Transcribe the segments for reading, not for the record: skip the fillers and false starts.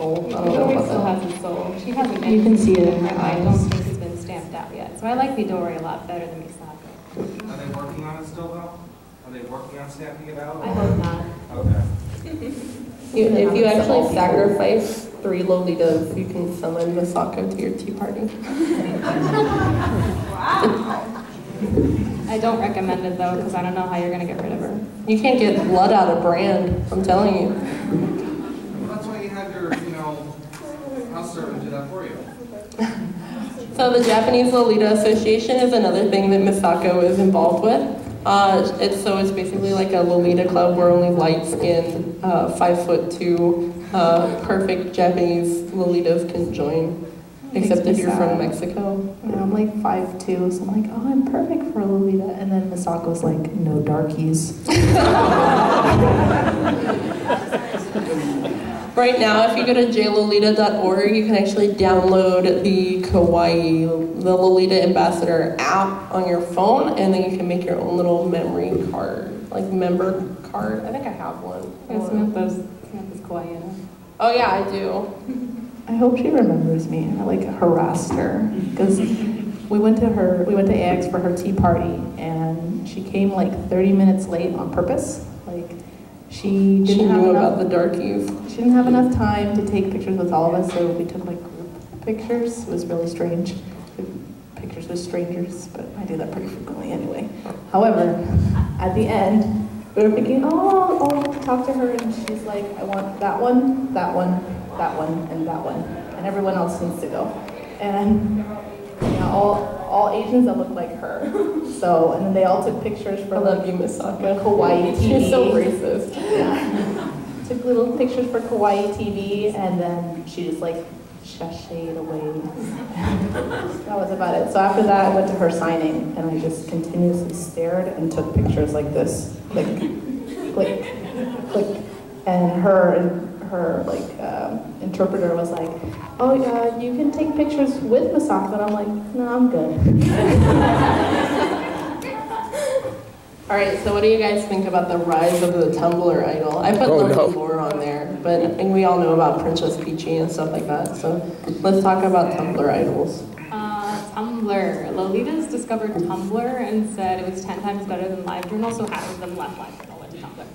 soul. I don't know Midori about still that. has a soul. She hasn't You can see it in her I eyes. don't think it's been stamped out yet. So I like Midori a lot better than Misako. Are they working on it still, though? Are they working on stamping it out? I hope not. Okay. If you actually sacrifice 3 Lolitas, you can summon Misako to your tea party. I don't recommend it though, because I don't know how you're gonna get rid of her. You can't get blood out of Brand, I'm telling you. Well, that's why you have your, house servant do that for you. So the Japanese Lolita Association is another thing that Misako is involved with. It's basically like a Lolita club where only light-skinned, 5'2", perfect Japanese Lolitas can join. Except if you're from Mexico. Yeah, I'm like 5'2", so I'm like, oh, I'm perfect for a Lolita. And then Misako's like, no darkies. Right now, if you go to jlolita.org, you can actually download the the Lolita Ambassador app on your phone, and then you can make your own little memory card, like member card. I think I have one. Samantha's kawaii. Oh yeah, I do. I hope she remembers me. I like harassed her because we went to AX for her tea party, and she came like 30 minutes late on purpose. Like she knew about the darkies. She didn't have enough time to take pictures with all of us, so we took like group pictures. It was really strange. Pictures with strangers, but I do that pretty frequently anyway. However, at the end, we were thinking, oh, I'll talk to her, and she's like, I want that one, that one, that one, and that one, and everyone else needs to go. And all Asians that look like her. So, and then they all took pictures for Kawaii TV. She's so racist. Yeah. Took little pictures for Kawaii TV, and then she just like sashayed away. That was about it. So after that, I went to her signing, and I just continuously stared and took pictures like this, click, click, click, and her interpreter was like, oh yeah, you can take pictures with Misako, and I'm like, no, I'm good. All right, so what do you guys think about the rise of the Tumblr idol? I put Lovely Lore on there, but I think we all know about Princess Peachy and stuff like that, so let's talk about Tumblr idols. Tumblr. Lolitas discovered Tumblr and said it was 10 times better than LiveJournal, so half of them left LiveJournal, went to Tumblr.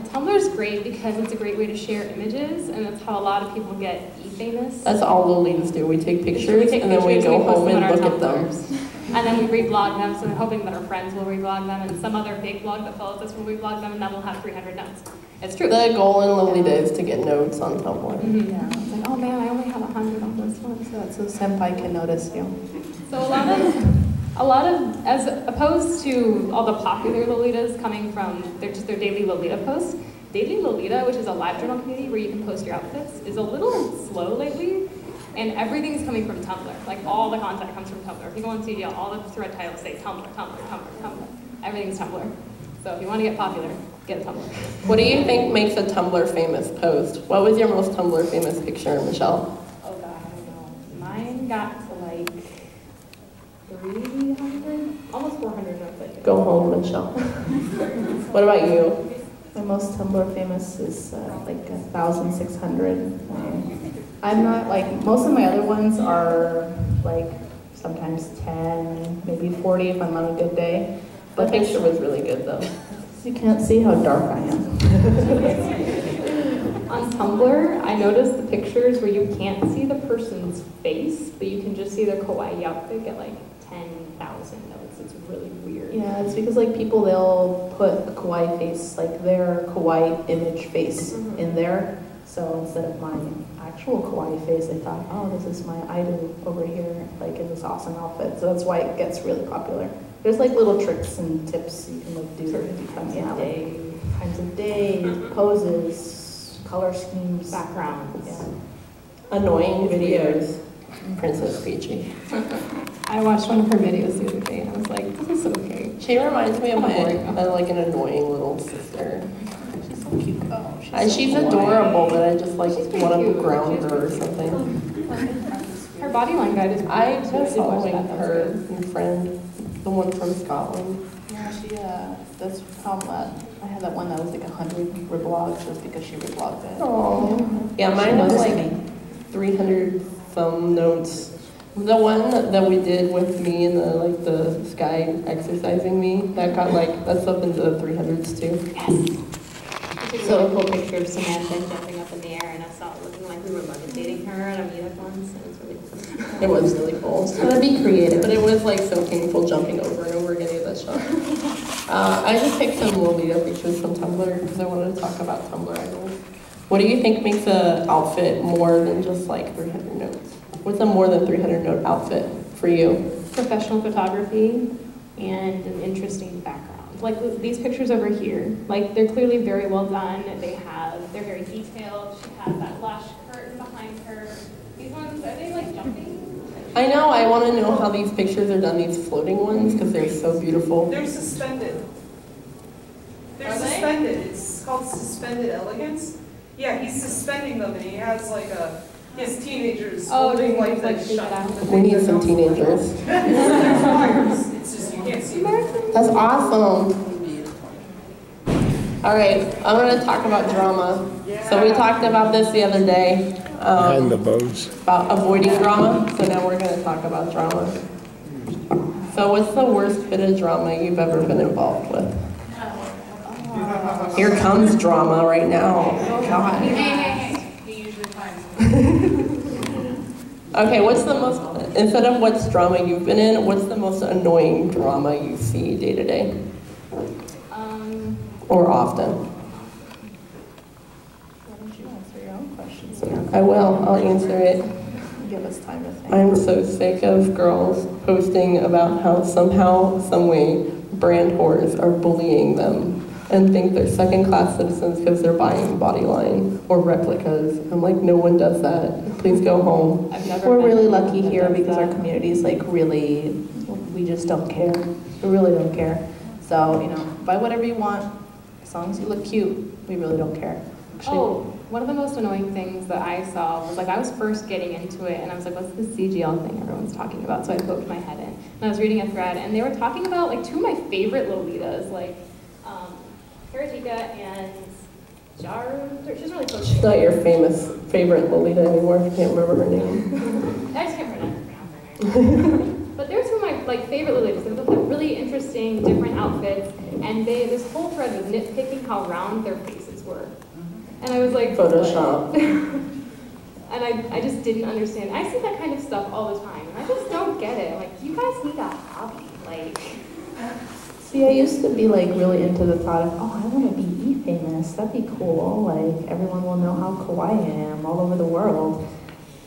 Tumblr's great because it's a great way to share images, and that's how a lot of people get e-famous. That's all Lolitas do. We take pictures, and then we go home and look at them. And then we reblog them, so we're hoping that our friends will reblog them, and some other big blog that follows us will reblog them, and then we'll have 300 notes. It's true. The goal in Lolita is to get notes on Tumblr. Mm-hmm. Yeah, it's like, oh man, I only have 100 on this one, so senpai can notice you. So a lot of, as opposed to all the popular Lolitas coming from their daily Lolita posts, Daily Lolita, which is a LiveJournal community where you can post your outfits, is a little slow lately. And everything's coming from Tumblr. Like all the content comes from Tumblr. If you go on CDL, all the thread titles say Tumblr, Tumblr, Tumblr, Tumblr. Everything's Tumblr. So if you want to get popular, get a Tumblr. What do you think makes a Tumblr famous post? What was your most Tumblr famous picture, Michelle? Oh god, I don't know. Mine got to like 300, almost 400 notes, I think. Go home, Michelle. What about you? My most Tumblr famous is like 1,600. I'm not like, most of my other ones are like sometimes 10, maybe 40 if I'm on a good day. The picture was really good though. You can't see how dark I am. On Tumblr, I noticed the pictures where you can't see the person's face, but you can just see their kawaii outfit get like 10,000 notes. It's really weird. Yeah, it's because like people, they'll put a kawaii face, like their kawaii image face in there. So instead of my actual kawaii face, I thought, oh, this is my idol over here, like in this awesome outfit. So that's why it gets really popular. There's like little tricks and tips you can like do times of day, poses, color schemes, Backgrounds. yeah. Annoying videos. Princess Peachy. I watched one of her videos the other day and I was like, this is okay. She reminds me of like an annoying little sister. She's so cute. Oh, She's adorable, but I just like want to ground her or something. Her Bodyline guide is I was following her friend, the one from Scotland. Yeah, she that's how I had that one that was like 100 reblogs just because she reblogged it. Oh, yeah, mine was like 300 some notes. The one that we did with me and the sky exercising me, that's up into the 300s too. I took a really cool picture of Samantha jumping up in the air, and I saw it looking like we were levitating her on a meetup once, and it was really cool. It was really cool. So to be creative, but it was like so painful jumping over and over again at that shot. I just picked some Lolita pictures from Tumblr because I wanted to talk about Tumblr idols. What do you think makes an outfit more than just like 300 notes? What's a more than 300 note outfit for you? Professional photography and an interesting background. Like these pictures over here, like they're clearly very well done. They're very detailed. She has that lush curtain behind her. These ones, are they like jumping? I know, I want to know how these pictures are done, these floating ones, because they're so beautiful. They're suspended. They're Are they? suspended. It's called suspended elegance. Yeah, he's suspending them, and he has his teenagers holding like the shut. We need some teenagers. There's wires. It's just you can't see them. That's awesome. All right, I'm going to talk about drama. So we talked about this the other day. Behind the bows. About avoiding drama, so now we're going to talk about drama. So what's the worst bit of drama you've ever been involved with? Here comes drama right now. God. He usually finds Okay, what's the most, instead of what's drama you've been in, what's the most annoying drama you see day to day? Or often? Why don't you answer your own questions? I will, I'll answer it. Give us time to think. I'm so sick of girls posting about how somehow, some way, brand whores are bullying them and think they're second-class citizens because they're buying Bodyline or replicas. I'm like, no one does that. Please go home. We're really lucky here because our community is like really, we just don't care. We really don't care. So, buy whatever you want, as long as you look cute, we really don't care. Oh, one of the most annoying things that I saw was I was first getting into it, and I was like, what's this CGL thing everyone's talking about? So I poked my head in, and I was reading a thread, and they were talking about two of my favorite Lolitas, Karatika and Jar. She's really close. She's not your favorite Lolita anymore. I can't remember her name. I just can't pronounce her name. But they're two of my favorite Lolitas. They look like really interesting, different outfits, and this whole thread was nitpicking how round their faces were. And I was like, Photoshop. And I just didn't understand. I see that kind of stuff all the time, and I just don't get it. You guys need a hobby. See, I used to be really into the thought of, I want to be E-famous. That'd be cool. Everyone will know how kawaii I am all over the world.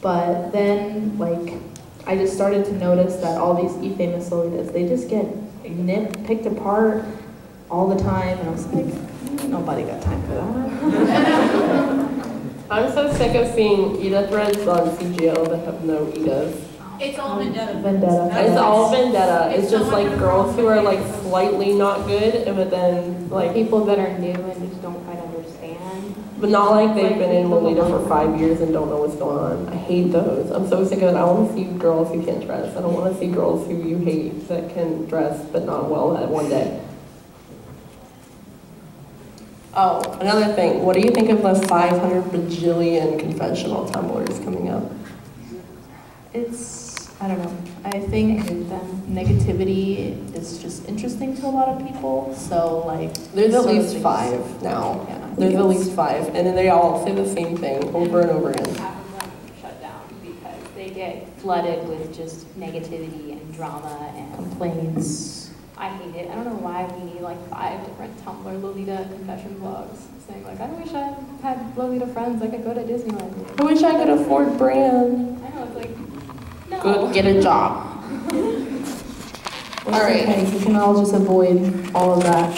But then, I just started to notice that all these E-famous Lolitas, they just get picked apart all the time, and I was like, nobody got time for that. I'm so sick of seeing Ida threads on CGL that have no Idas. It's all vendetta. It's all vendetta. It's just girls who are slightly not good, but then people that are new and just don't quite understand. But not they've been in Lolita for 5 years and don't know what's going on. I hate those. I'm so sick of it. I want to see girls who can't dress. I don't want to see girls who you hate that can dress but not well at one day. Oh, another thing. What do you think of the 500 bajillion confessional Tumblrs coming up? I don't know. I think negativity is just interesting to a lot of people. So there's at least 5 now. Yeah, there's at least 5, and then they all say the same thing over and over again. Half of them shut down because they get flooded with just negativity and drama and complaints. I hate it. I don't know why we need 5 different Tumblr Lolita confession vlogs saying I wish I had Lolita friends. I could go to Disneyland. I wish I could afford brand. I know, it's no. Good, get a job. All right. Okay, you can all just avoid all of that,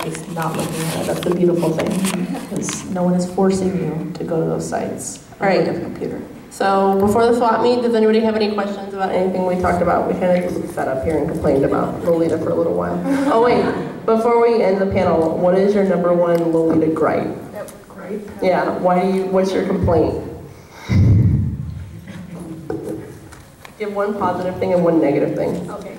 just not looking at it. That's the beautiful thing, because no one is forcing you to go to those sites. All right. On a computer. So before the swap meet, does anybody have any questions about anything we talked about? We kind of just sat up here and complained about Lolita for a little while. Oh wait, before we end the panel, what is your #1 Lolita gripe? Gripe? Yeah, what's your complaint? Give one positive thing and one negative thing. Okay.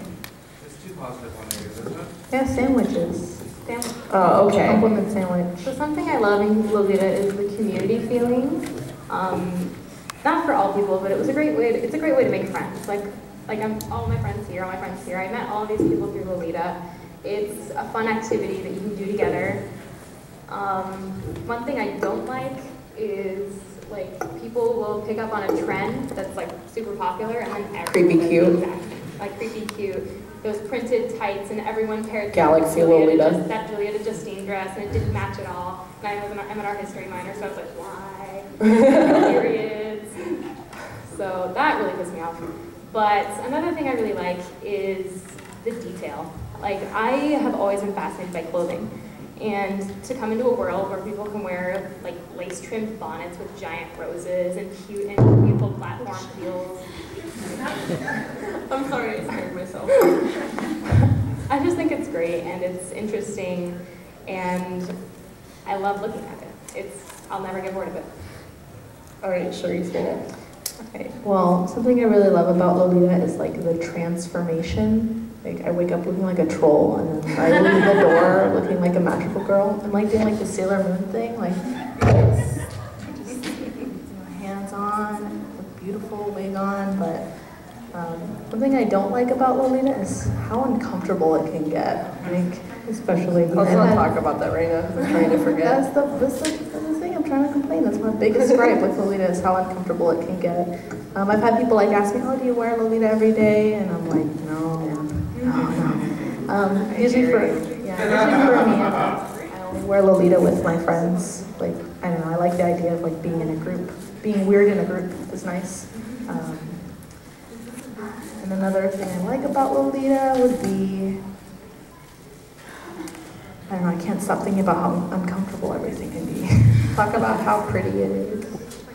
It's 2 positive, 1 negative, isn't it? Yeah, sandwiches. sandwich. Oh, okay. Compliment sandwich. So something I love in Lolita is the community feeling. Not for all people, but it's a great way to make friends. Like all my friends here, I met all these people through Lolita. It's a fun activity that you can do together. One thing I don't like is like people will pick up on a trend that's like super popular and then Creepy cute. Exactly. Like creepy cute. Those printed tights and everyone paired Galaxy Lolita. that Julieta Justine dress and it didn't match at all. And I'm an art history minor, so I was like, why? Periods. So that really pissed me off. But another thing I really like is the detail. Like I have always been fascinated by clothing. And to come into a world where people can wear like lace-trimmed bonnets with giant roses and cute and beautiful platform heels. I'm sorry, I scared myself. I just think it's great and it's interesting and I love looking at it. I'll never get bored of it. All right, Sharice, you're next. Okay, well, something I really love about Lolita is like the transformation. Like I wake up looking like a troll and then I leave the door looking like a magical girl. I'm like doing like the Sailor Moon thing, like just hands on, look beautiful, wig on, but something I don't like about Lolita is how uncomfortable it can get. Like, especially Let's not talk about that right now because I'm trying to forget. That's the thing I'm trying to complain. That's my biggest gripe with Lolita is how uncomfortable it can get. I've had people like ask me, "Oh, do you wear Lolita every day?" And I'm like, no. Usually for me, I only wear Lolita with my friends. Like, I don't know, I like the idea of like being in a group. Being weird in a group is nice. And another thing I like about Lolita would be, I don't know, I can't stop thinking about how uncomfortable everything can be. Talk about how pretty it is.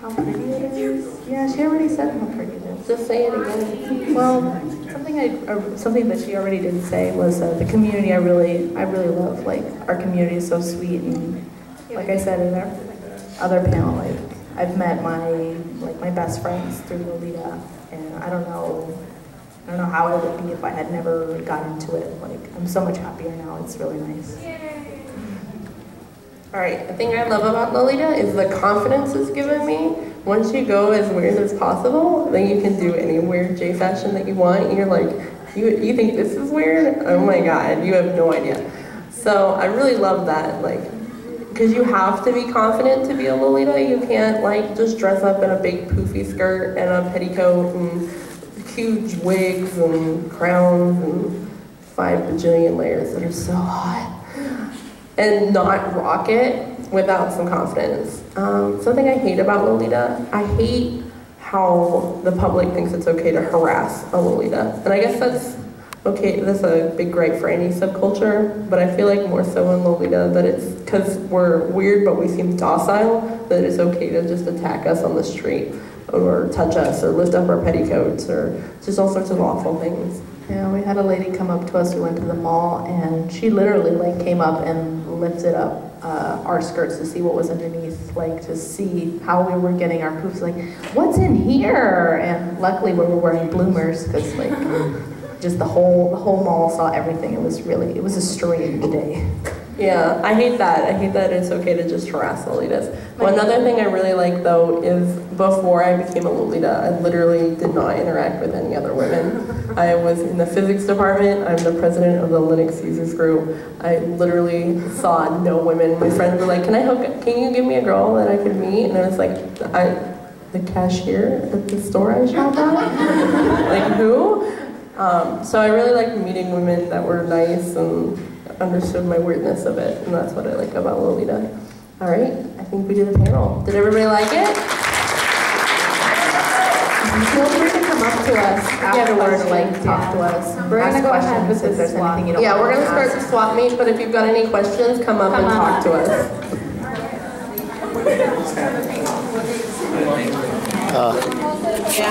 How pretty it is. Yeah, she already said how pretty it is. Just say it again. Well, something that she already did say was the community. I really love. Like our community is so sweet, and like I said in our other panel, like I've met my best friends through Lolita, and I don't know how it would be if I had never got into it. Like I'm so much happier now. It's really nice. All right, the thing I love about Lolita is the confidence it's given me. Once you go as weird as possible, then you can do any weird J fashion that you want. And you're like, you think this is weird? Oh my God, you have no idea. So I really love that, like, because you have to be confident to be a Lolita. You can't like just dress up in a big poofy skirt and a petticoat and huge wigs and crowns and 5 bajillion layers that are so hot. And not rock it without some confidence. Something I hate about Lolita, I hate how the public thinks it's okay to harass a Lolita. And I guess that's okay, that's a big gripe for any subculture, but I feel like more so in Lolita that it's because we're weird but we seem docile, that it's okay to just attack us on the street or touch us or lift up our petticoats or just all sorts of awful things. Yeah, we had a lady come up to us. We went to the mall, and she literally like came up and lifted up our skirts to see what was underneath, like to see how we were getting our poofs. Like, what's in here? And luckily, we were wearing bloomers because like just the whole mall saw everything. It was a strange day. Yeah, I hate that. I hate that it's okay to just harass Lolitas. One other thing I really like though is before I became a Lolita, I literally did not interact with any other women. I was in the physics department. I'm the president of the Linux users group. I literally saw no women. My friends were like, can you give me a girl that I could meet? And I was like, the cashier at the store I shop at? Like who? So I really liked meeting women that were nice and understood my weirdness of it, and that's what I like about Lolita. All right, I think we did a panel. Did everybody like it? Feel free to come up to us afterwards, like talk to us. We're gonna go ahead with this. There's anything you don't Yeah, want we're to gonna start the swap meet, but if you've got any questions, come up and talk to us.